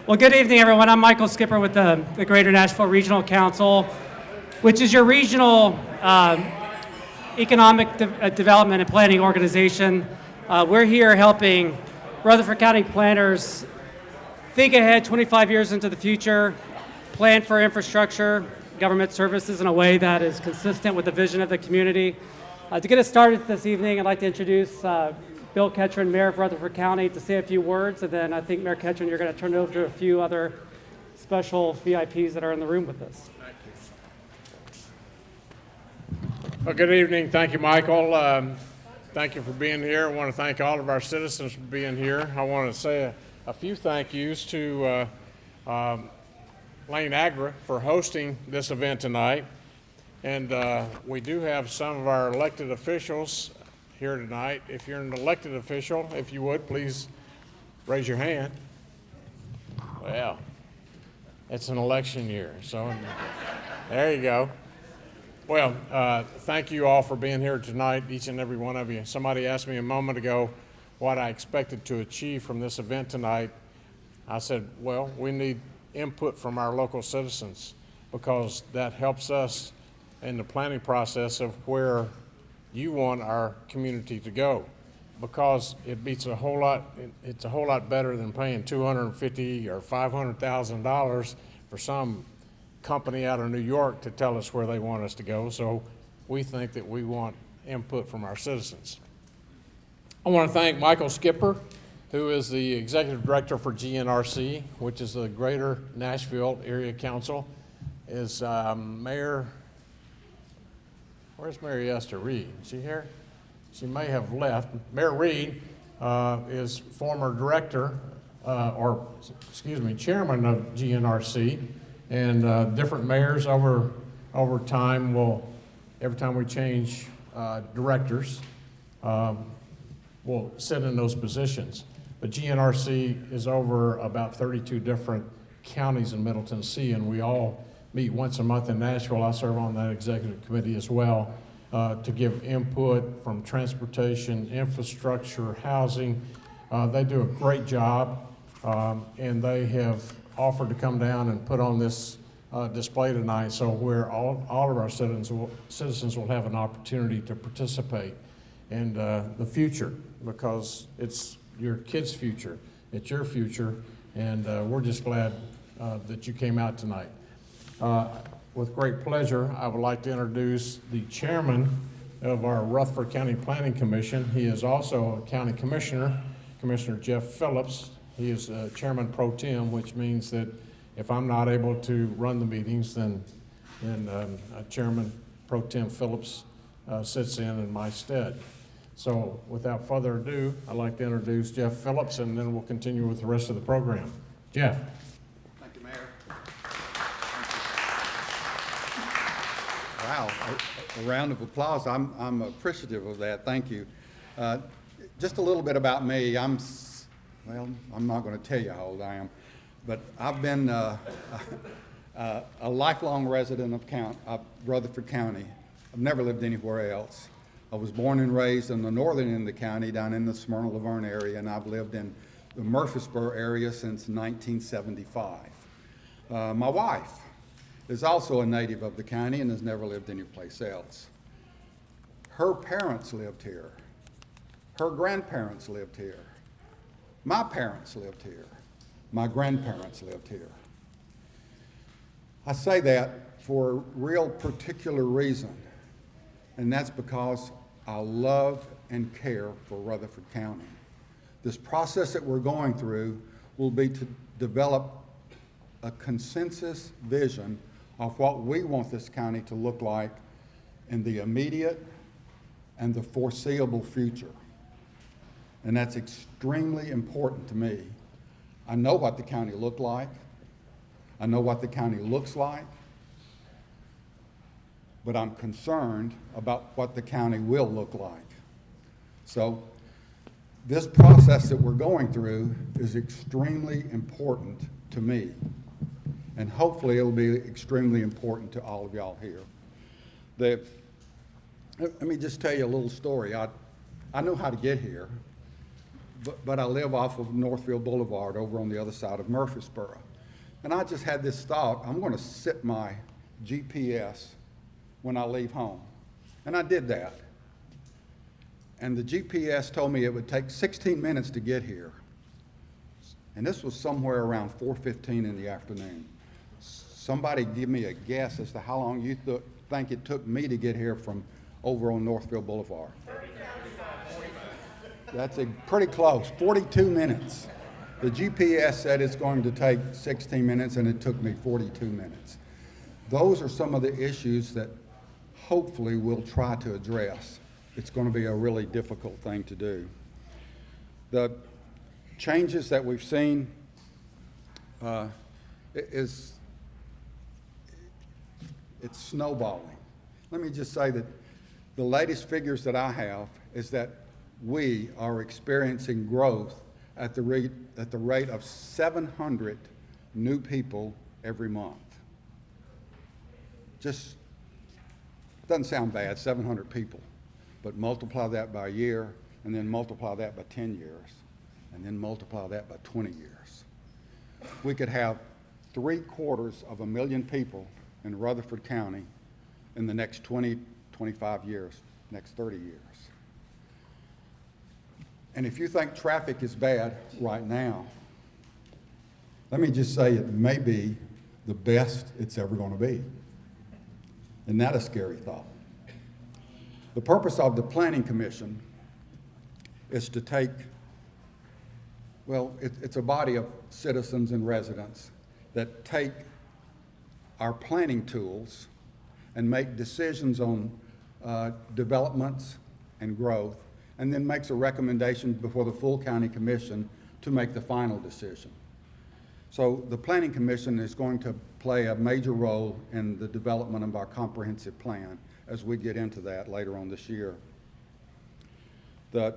Well, good evening, everyone. I'm Michael Skipper with the Greater Nashville Regional Council, which is your regional economic development and planning organization. We're here helping Rutherford County planners think ahead 25 years into the future, plan for infrastructure, government services in a way that is consistent with the vision of the community. To get us started this evening, I'd like to introduce Bill Ketron, Mayor of Rutherford County, to say a few words, and then I think, Mayor Ketron, you're going to turn it over to a few other special VIPs that are in the room with us. Thank you. Well, good evening. Thank you, Michael. Thank you for being here. I want to thank all of our citizens for being here. I want to say a few thank yous to Lane Agra for hosting this event tonight. And we do have some of our elected officials here tonight. If you're an elected official, if you would, please raise your hand. Well, it's an election year, so there you go. Well, thank you all for being here tonight, each and every one of you. Somebody asked me a moment ago what I expected to achieve from this event tonight. I said, well, we need input from our local citizens because that helps us in the planning process of where you want our community to go, because it beats a whole lot. It's a whole lot better than paying $250,000 or $500,000 for some company out of New York to tell us where they want us to go. So we think that we want input from our citizens. I want to thank Michael Skipper, who is the Executive Director for GNRC, which is the Greater Nashville Area Council. Is Mayor, where's Mary Esther Reed? Is she here? She may have left. Mayor Reed is former director, chairman of GNRC, and different mayors over time will, every time we change directors, will sit in those positions. But GNRC is over about 32 different counties in Middle Tennessee, and we all meet once a month in Nashville. I serve on that executive committee as well to give input from transportation, infrastructure, housing. They do a great job, and they have offered to come down and put on this display tonight, so where all of our citizens will have an opportunity to participate in the future, because it's your kids' future, it's your future, and we're just glad that you came out tonight. With great pleasure, I would like to introduce the chairman of our Rutherford County Planning Commission. He is also a county commissioner, Commissioner Jeff Phillips. He is chairman pro tem, which means that if I'm not able to run the meetings, then Chairman pro tem Phillips sits in my stead. So without further ado, I'd like to introduce Jeff Phillips, and then we'll continue with the rest of the program. Jeff. Thank you, Mayor. Wow, a round of applause. I'm appreciative of that. Thank you. Just a little bit about me. I'm not going to tell you how old I am, but I've been a lifelong resident of Rutherford County. I've never lived anywhere else. I was born and raised in the northern end of the county, down in the Smyrna-Laverne area, and I've lived in the Murfreesboro area since 1975. My wife is also a native of the county and has never lived anyplace else. Her parents lived here. Her grandparents lived here. My parents lived here. My grandparents lived here. I say that for a real particular reason, and that's because I love and care for Rutherford County. This process that we're going through will be to develop a consensus vision of what we want this county to look like in the immediate and the foreseeable future. And that's extremely important to me. I know what the county looked like. I know what the county looks like. But I'm concerned about what the county will look like. So this process that we're going through is extremely important to me. And hopefully it'll be extremely important to all of y'all here. Let me just tell you a little story. I know how to get here. but I live off of Northfield Boulevard over on the other side of Murfreesboro. And I just had this thought, I'm going to set my GPS when I leave home. And I did that. And the GPS told me it would take 16 minutes to get here. And this was somewhere around 4:15 in the afternoon. Somebody give me a guess as to how long you think it took me to get here from over on Northfield Boulevard. That's pretty close, 42 minutes. The GPS said it's going to take 16 minutes, and it took me 42 minutes. Those are some of the issues that hopefully we'll try to address. It's going to be a really difficult thing to do. The changes that we've seen it's snowballing. Let me just say that the latest figures that I have is that we are experiencing growth at the rate of 700 new people every month. Just doesn't sound bad, 700 people, but multiply that by a year, and then multiply that by 10 years, and then multiply that by 20 years. We could have 750,000 people in Rutherford County in the next 20, 25 years, next 30 years. And if you think traffic is bad right now, let me just say it may be the best it's ever going to be. Isn't that a scary thought? The purpose of the Planning Commission is to take, well, it's a body of citizens and residents that take our planning tools and make decisions on developments and growth, and then makes a recommendation before the full county commission to make the final decision. So the Planning Commission is going to play a major role in the development of our comprehensive plan as we get into that later on this year. The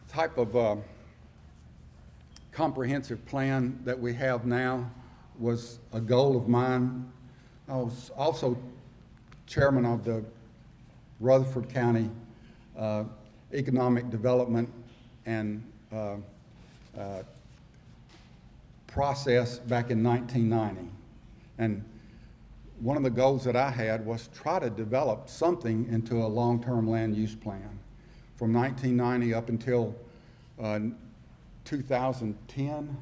type of comprehensive plan that we have now was a goal of mine. I was also chairman of the Rutherford County Economic Development and process back in 1990. And one of the goals that I had was try to develop something into a long-term land use plan. From 1990 up until 2010,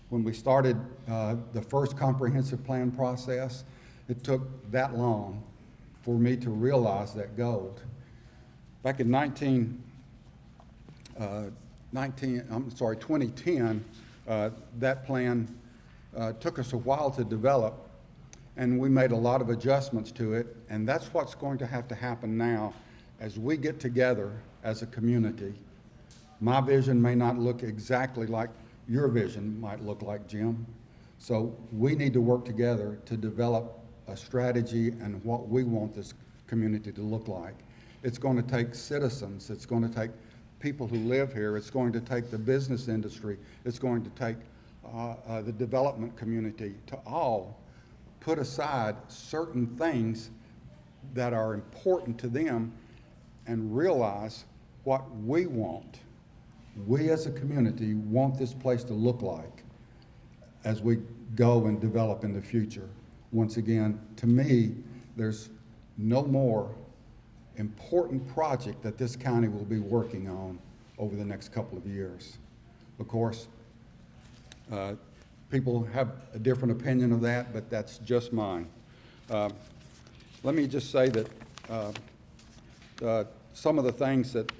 when we started the first comprehensive plan process, it took that long for me to realize that goal. Back in 2010, that plan took us a while to develop, and we made a lot of adjustments to it, and that's what's going to have to happen now as we get together as a community. My vision may not look exactly like your vision might look like, Jim. So we need to work together to develop a strategy and what we want this community to look like. It's going to take citizens, it's going to take people who live here, it's going to take the business industry, it's going to take the development community to all put aside certain things that are important to them and realize what we want. We as a community want this place to look like as we go and develop in the future. Once again, to me, there's no more important project that this county will be working on over the next couple of years. Of course, people have a different opinion of that, but that's just mine. Let me just say that some of the things that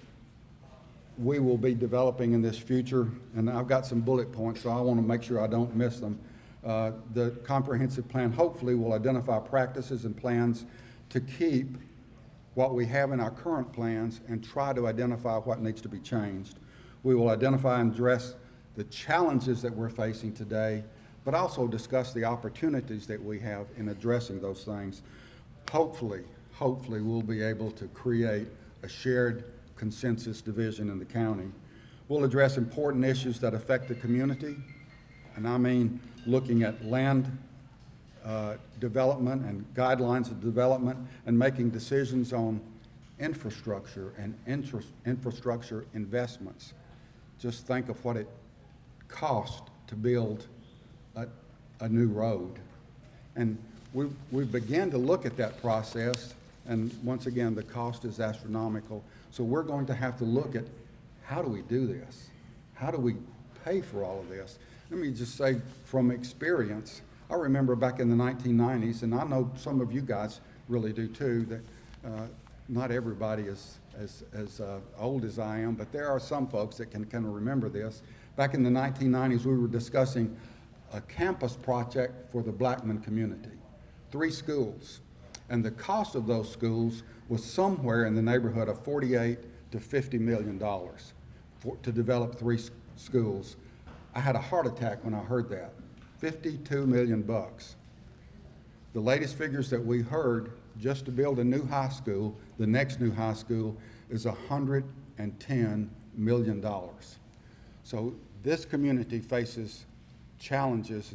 we will be developing in this future, and I've got some bullet points, so I want to make sure I don't miss them. The comprehensive plan hopefully will identify practices and plans to keep what we have in our current plans and try to identify what needs to be changed. We will identify and address the challenges that we're facing today, but also discuss the opportunities that we have in addressing those things. Hopefully we'll be able to create a shared consensus division in the county. We'll address important issues that affect the community, and I mean looking at land development and guidelines of development and making decisions on infrastructure and infrastructure investments. Just think of what it cost to build a new road. And we began to look at that process, and once again, the cost is astronomical. So we're going to have to look at, how do we do this? How do we pay for all of this? Let me just say from experience, I remember back in the 1990s, and I know some of you guys really do too, that not everybody is as old as I am, but there are some folks that can kind of remember this. Back in the 1990s, we were discussing a campus project for the Blackman community, 3 schools. And the cost of those schools was somewhere in the neighborhood of $48 to $50 million to develop 3 schools. I had a heart attack when I heard that. 52 million bucks. The latest figures that we heard, just to build a new high school, the next new high school, is $110 million. So this community faces challenges,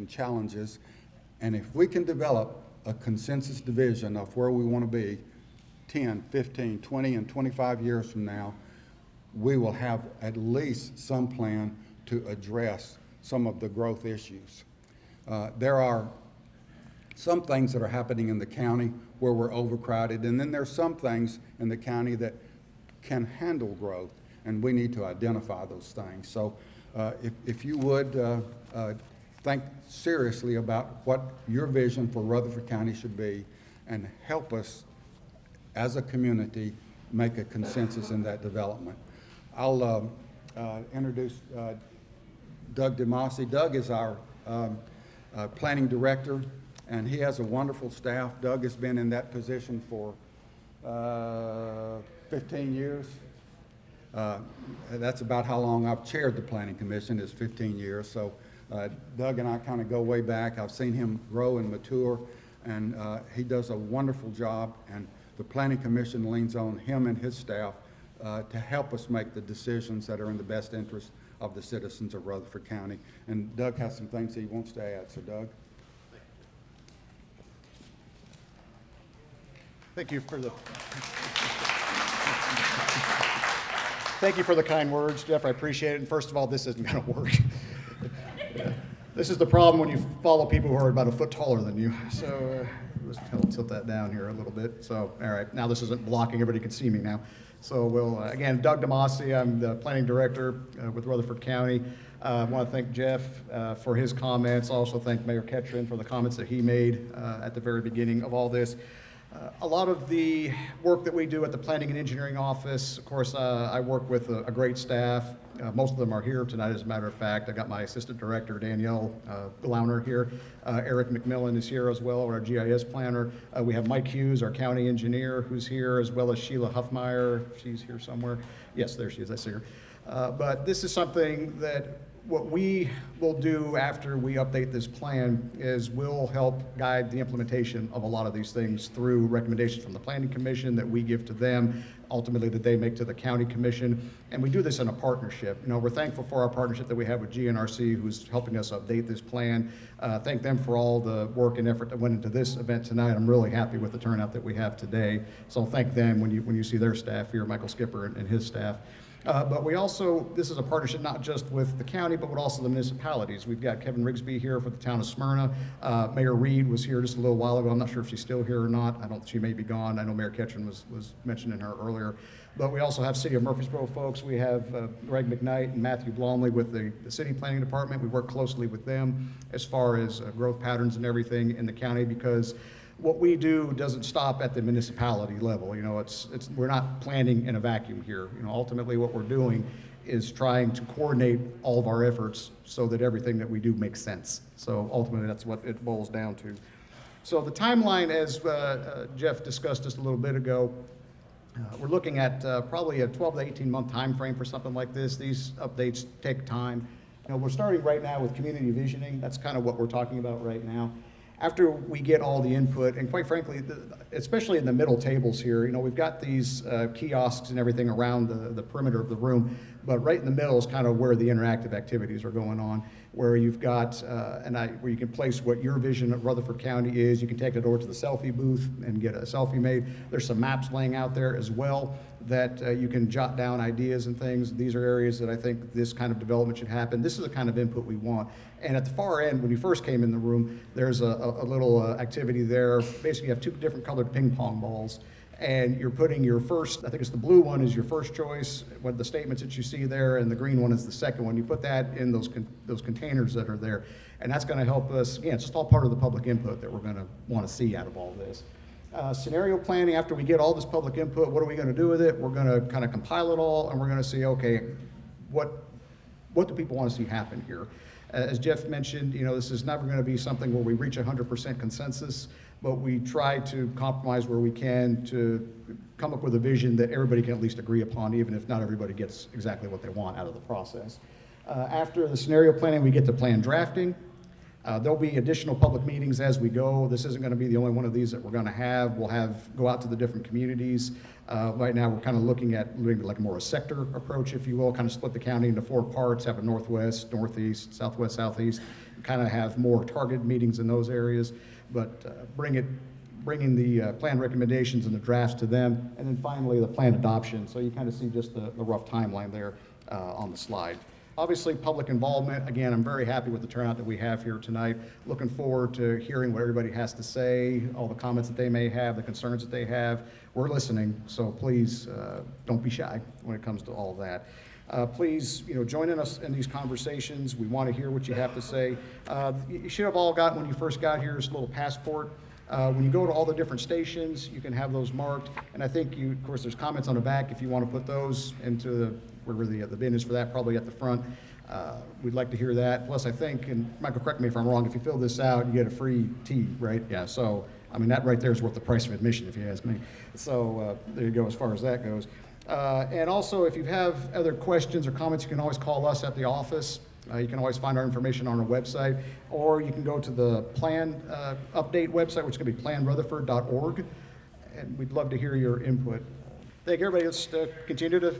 and if we can develop a consensus division of where we want to be 10, 15, 20, and 25 years from now, we will have at least some plan to address some of the growth issues. There are some things that are happening in the county where we're overcrowded, and then there's some things in the county that can handle growth, and we need to identify those things. So if you would think seriously about what your vision for Rutherford County should be, and help us as a community make a consensus in that development. I'll introduce Doug Damasi. Doug is our planning director, and he has a wonderful staff. Doug has been in that position for 15 years. That's about how long I've chaired the Planning Commission, is 15 years. So Doug and I kind of go way back. I've seen him grow and mature, and he does a wonderful job, and the Planning Commission leans on him and his staff to help us make the decisions that are in the best interest of the citizens of Rutherford County. And Doug has some things he wants to add. So Doug. Thank you for the kind words, Jeff. I appreciate it. And first of all, this isn't going to work. This is the problem when you follow people who are about a foot taller than you. So let's tilt that down here a little bit. So, all right, now this isn't blocking. Everybody can see me now. So we'll, again, Doug Damasi. I'm the planning director with Rutherford County. I want to thank Jeff for his comments. Also thank Mayor Ketchrin for the comments that he made at the very beginning of all this. A lot of the work that we do at the Planning and Engineering Office, of course, I work with a great staff. Most of them are here tonight, as a matter of fact. I got my assistant director, Danielle Glauner, here. Eric McMillan is here as well, our GIS planner. We have Mike Hughes, our county engineer, who's here, as well as Sheila Huffmeyer. She's here somewhere. Yes, there she is. I see her. But this is something that what we will do after we update this plan is we'll help guide the implementation of a lot of these things through recommendations from the Planning Commission that we give to them, ultimately that they make to the County Commission. And we do this in a partnership. You know, we're thankful for our partnership that we have with GNRC, who's helping us update this plan. Thank them for all the work and effort that went into this event tonight. I'm really happy with the turnout that we have today. So thank them when you see their staff here, Michael Skipper and his staff. But we also, this is a partnership not just with the county, but with also the municipalities. We've got Kevin Rigsby here for the town of Smyrna. Mayor Reed was here just a little while ago. I'm not sure if she's still here or not. She may be gone. I know Mayor Ketchrin was mentioning her earlier. But we also have City of Murfreesboro folks. We have Greg McKnight and Matthew Blomley with the City Planning Department. We work closely with them as far as growth patterns and everything in the county, because what we do doesn't stop at the municipality level. You know, we're not planning in a vacuum here. You know, ultimately what we're doing is trying to coordinate all of our efforts so that everything that we do makes sense. So ultimately that's what it boils down to. So the timeline, as Jeff discussed just a little bit ago, we're looking at probably a 12 to 18 month time frame for something like this. These updates take time. You know, we're starting right now with community visioning. That's kind of what we're talking about right now. After we get all the input, and quite frankly, especially in the middle tables here, you know, we've got these kiosks and everything around the perimeter of the room, but right in the middle is kind of where the interactive activities are going on, where you've got, where you can place what your vision of Rutherford County is. You can take it over to the selfie booth and get a selfie made. There's some maps laying out there as well that you can jot down ideas and things. These are areas that I think this kind of development should happen. This is the kind of input we want. And at the far end, when you first came in the room, there's a little activity there. Basically, you have two different colored ping pong balls, and you're putting your first, I think it's the blue one is your first choice, what the statements that you see there, and the green one is the second one. You put that in those containers that are there, and that's going to help us. Again, it's just all part of the public input that we're going to want to see out of all this. Scenario planning, after we get all this public input, what are we going to do with it? We're going to kind of compile it all, and we're going to see, okay, what do people want to see happen here? As Jeff mentioned, you know, this is never going to be something where we reach 100% consensus, but we try to compromise where we can to come up with a vision that everybody can at least agree upon, even if not everybody gets exactly what they want out of the process. After the scenario planning, we get to plan drafting. There'll be additional public meetings as we go. This isn't going to be the only one of these that we're going to have. We'll go out to the different communities. Right now, we're kind of looking at doing like more a sector approach, if you will, kind of split the county into 4 parts, have a northwest, northeast, southwest, southeast, and kind of have more targeted meetings in those areas, but bringing the plan recommendations and the drafts to them, and then finally the plan adoption. So you kind of see just the rough timeline there on the slide. Obviously, public involvement. Again, I'm very happy with the turnout that we have here tonight. Looking forward to hearing what everybody has to say, all the comments that they may have, the concerns that they have. We're listening, so please don't be shy when it comes to all of that. Please, you know, join in us in these conversations. We want to hear what you have to say. You should have all gotten, when you first got here, this little passport. When you go to all the different stations, you can have those marked. And I think of course, there's comments on the back if you want to put those into wherever the bin is for that, probably at the front. We'd like to hear that. Plus, I think, and Michael, correct me if I'm wrong, if you fill this out, you get a free tea, right? Yeah, so, I mean, that right there is worth the price of admission, if you ask me. So there you go as far as that goes. And also, if you have other questions or comments, you can always call us at the office. You can always find our information on our website, or you can go to the plan update website, which is going to be PlanRutherford.org, and we'd love to hear your input. Thank everybody. Let's continue to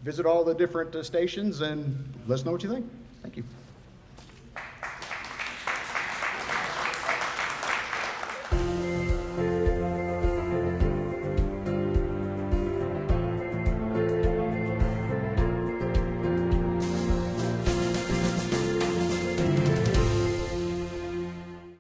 visit all the different stations and let us know what you think. Thank you.